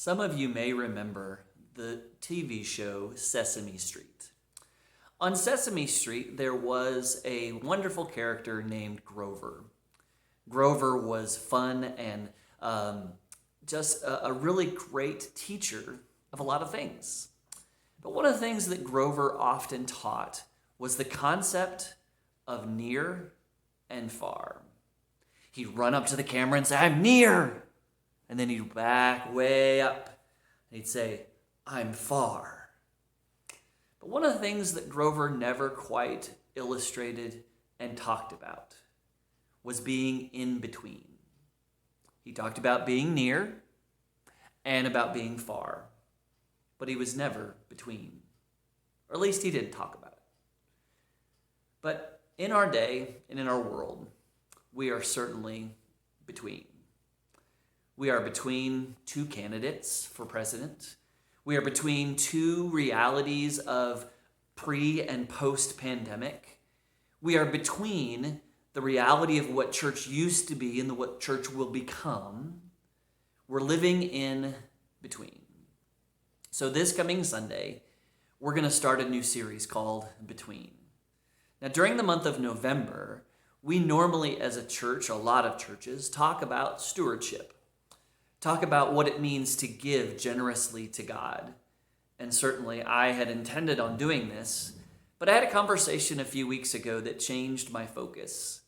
Some of you may remember the TV show Sesame Street. On Sesame Street, there was a wonderful character named Grover. Grover was fun and just a really great teacher of a lot of things. But one of the things that Grover often taught was the concept of near and far. He'd run up to the camera and say, "I'm near." And then he'd back way up and he'd say, "I'm far." But one of the things that Grover never quite illustrated and talked about was being in between. He talked about being near and about being far, but he was never between. Or at least he didn't talk about it. But in our day and in our world, we are certainly between. We are between two candidates for president. We are between two realities of pre and post-pandemic. We are between the reality of what church used to be and what church will become. We're living in between. So this coming Sunday, we're going to start a new series called Between. Now, during the month of November, we normally, as a church, a lot of churches, talk about stewardship. Talk about what it means to give generously to God. And certainly I had intended on doing this, but I had a conversation a few weeks ago that changed my focus,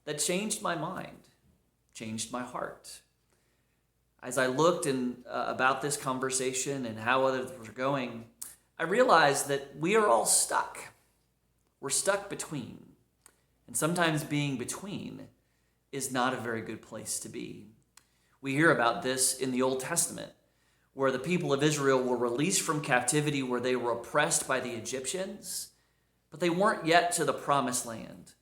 that changed my mind, changed my heart. As I looked about this conversation and how others were going, I realized that we are all stuck. We're stuck between. And sometimes being between is not a very good place to be. We hear about this in the Old Testament, where the people of Israel were released from captivity, where they were oppressed by the Egyptians, but they weren't yet to the promised land.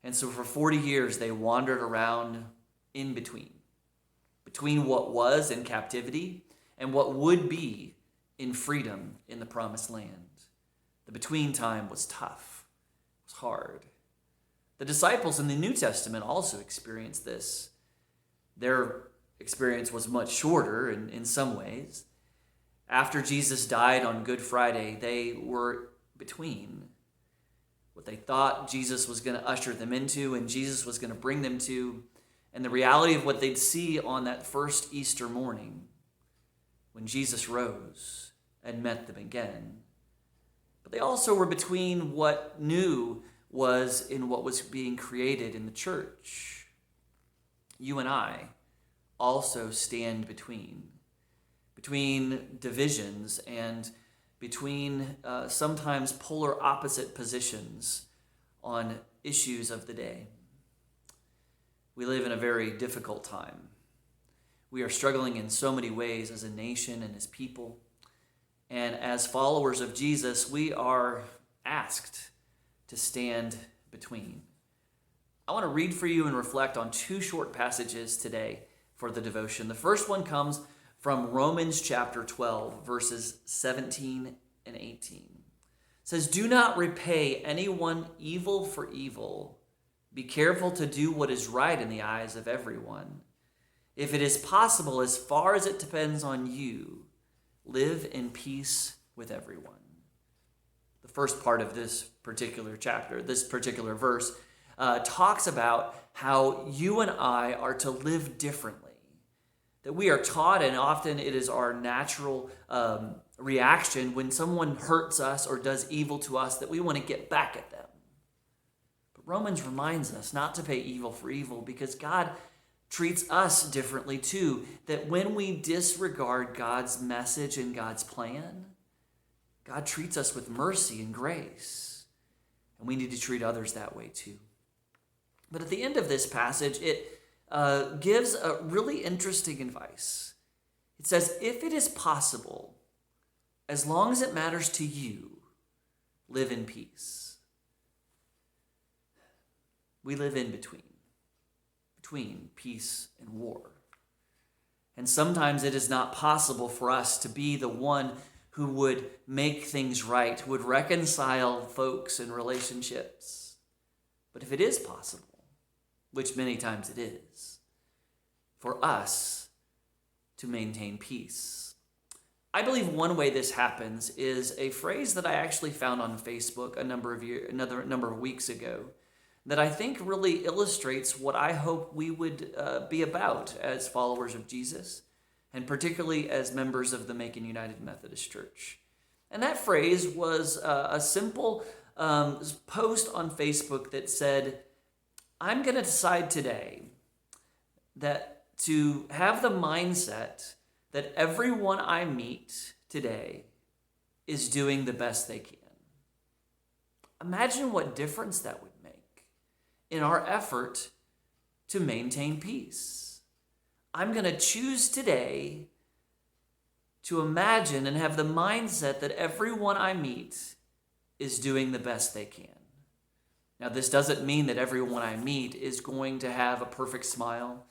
And so for 40 years, they wandered around in between what was in captivity and what would be in freedom in the promised land. The between time was tough, it was hard. The disciples in the New Testament also experienced this. Their experience was much shorter in some ways. After Jesus died on Good Friday, they were between what they thought Jesus was going to usher them into and Jesus was going to bring them to, and the reality of what they'd see on that first Easter morning when Jesus rose and met them again. But they also were between what new was in what was being created in the church. You and I also stand between divisions and between sometimes polar opposite positions on issues of the day. We live in a very difficult time. We are struggling in so many ways as a nation and as people. And as followers of Jesus, we are asked to stand between. I want to read for you and reflect on two short passages today for the devotion. The first one comes from Romans chapter 12, verses 17 and 18. It says, "Do not repay anyone evil for evil. Be careful to do what is right in the eyes of everyone. If it is possible, as far as it depends on you, live in peace with everyone." The first part of this particular chapter, this particular verse, talks about how you and I are to live differently. That we are taught, and often it is our natural reaction when someone hurts us or does evil to us, that we want to get back at them. But Romans reminds us not to pay evil for evil, because God treats us differently too. That when we disregard God's message and God's plan, God treats us with mercy and grace. And we need to treat others that way too. But at the end of this passage, it gives a really interesting advice. It says, if it is possible, as long as it matters to you, live in peace. We live in between peace and war. And sometimes it is not possible for us to be the one who would make things right, who would reconcile folks and relationships. But if it is possible, which many times it is, for us to maintain peace, I believe one way this happens is a phrase that I actually found on Facebook a number of weeks ago that I think really illustrates what I hope we would be about as followers of Jesus, and particularly as members of the Macon United-Methodist-Church. And that phrase was a simple post on Facebook that said, I'm going to decide today that to have the mindset that everyone I meet today is doing the best they can. Imagine what difference that would make in our effort to maintain peace. I'm going to choose today to imagine and have the mindset that everyone I meet is doing the best they can. Now, this doesn't mean that everyone I meet is going to have a perfect smile,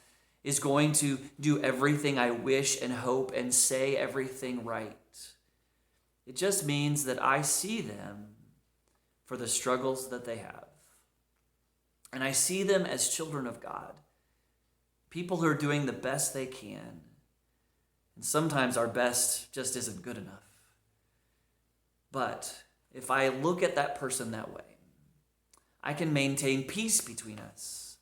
is going to do everything I wish and hope and say everything right. It just means that I see them for the struggles that they have. And I see them as children of God, people who are doing the best they can. And sometimes our best just isn't good enough. But if I look at that person that way, I can maintain peace between us.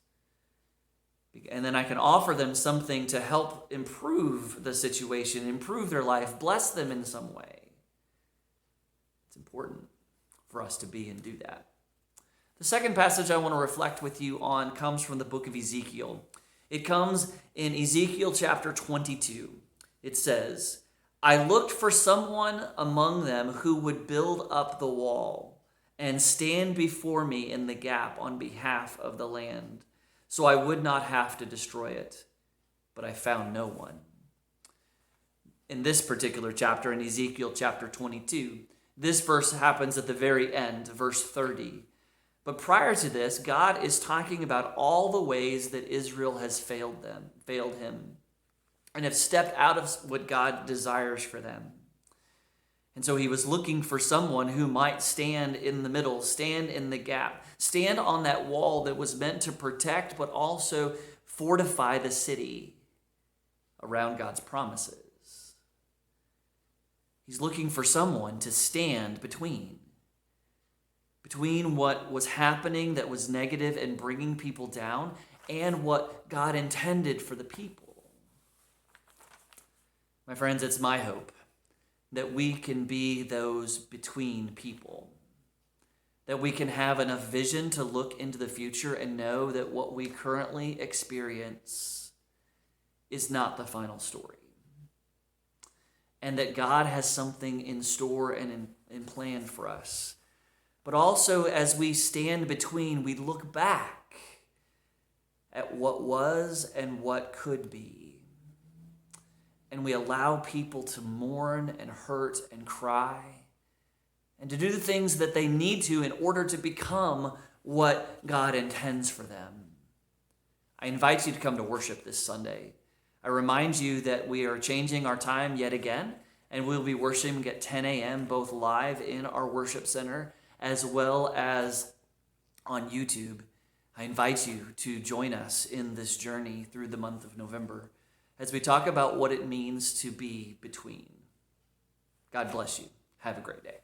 And then I can offer them something to help improve the situation, improve their life, bless them in some way. It's important for us to be and do that. The second passage I want to reflect with you on comes from the book of Ezekiel. It comes in Ezekiel chapter 22. It says, I looked for someone among them who would build up the wall and stand before me in the gap on behalf of the land, so I would not have to destroy it. But I found no one. In this particular chapter, in Ezekiel chapter 22, this verse happens at the very end, verse 30. But prior to this, God is talking about all the ways that Israel has failed him, and have stepped out of what God desires for them. And so he was looking for someone who might stand in the middle, stand in the gap, stand on that wall that was meant to protect but also fortify the city around God's promises. He's looking for someone to stand between what was happening that was negative and bringing people down and what God intended for the people. My friends, it's my hope that we can be those between people, that we can have enough vision to look into the future and know that what we currently experience is not the final story, and that God has something in store and in plan for us. But also, as we stand between, we look back at what was and what could be. And we allow people to mourn and hurt and cry and to do the things that they need to in order to become what God intends for them. I invite you to come to worship this Sunday. I remind you that we are changing our time yet again, and we'll be worshiping at 10 a.m., both live in our worship center as well as on YouTube. I invite you to join us in this journey through the month of November as we talk about what it means to be between. God bless you. Have a great day.